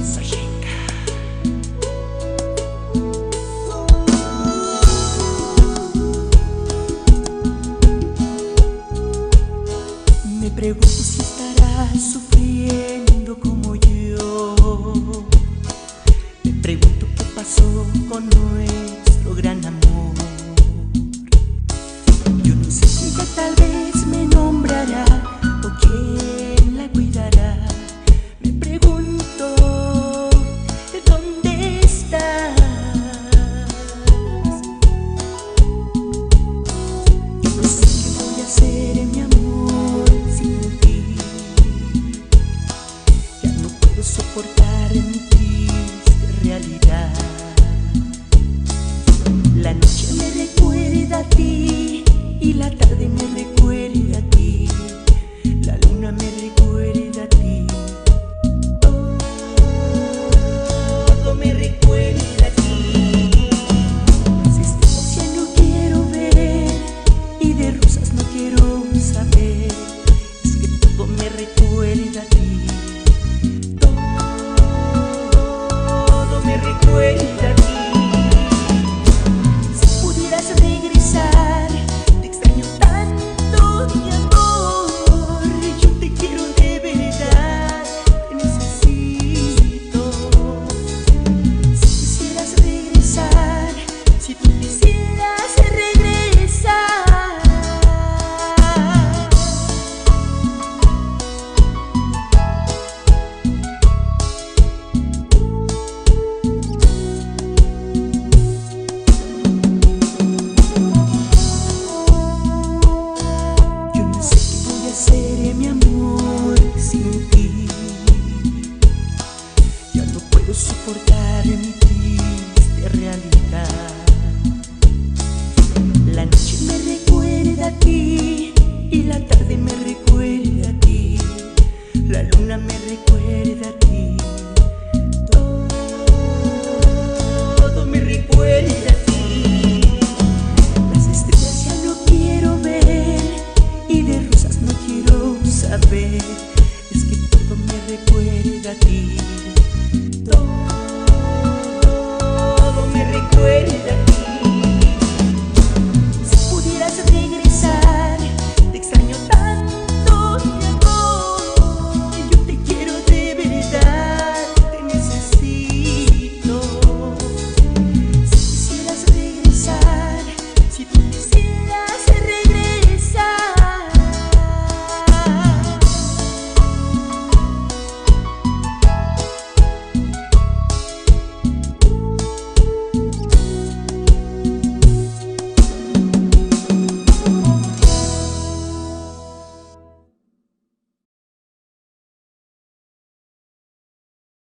Soyenka. Me pregunto si estarás sufriendo como yo. Me pregunto qué pasó con nuestro gran amor. Yo no sé si ella tal vez me nombrará o quién la cuidará. Me pregunto ¿dónde estás? Yo no sé qué voy a hacer, mi amor, sin ti. Ya no puedo soportar mi triste realidad. La noche me recuerda a ti y la tarde me recuerda a ti. La luna me recuerda a ti. Todo me recuerda a ti. Las estrellas ya no quiero ver y de rosas no quiero saber. Es que todo me recuerda a ti. Todo me recuerda a ti. Seré mi amor sin ti. Ya no puedo soportar mi triste realidad. La noche me recuerda a ti y la tarde me recuerda a ti. La luna me recuerda a ti. Todo me recuerda a ti. Las estrellas ya no quiero ver y de rosas no quiero saber. Es que todo me recuerda a ti.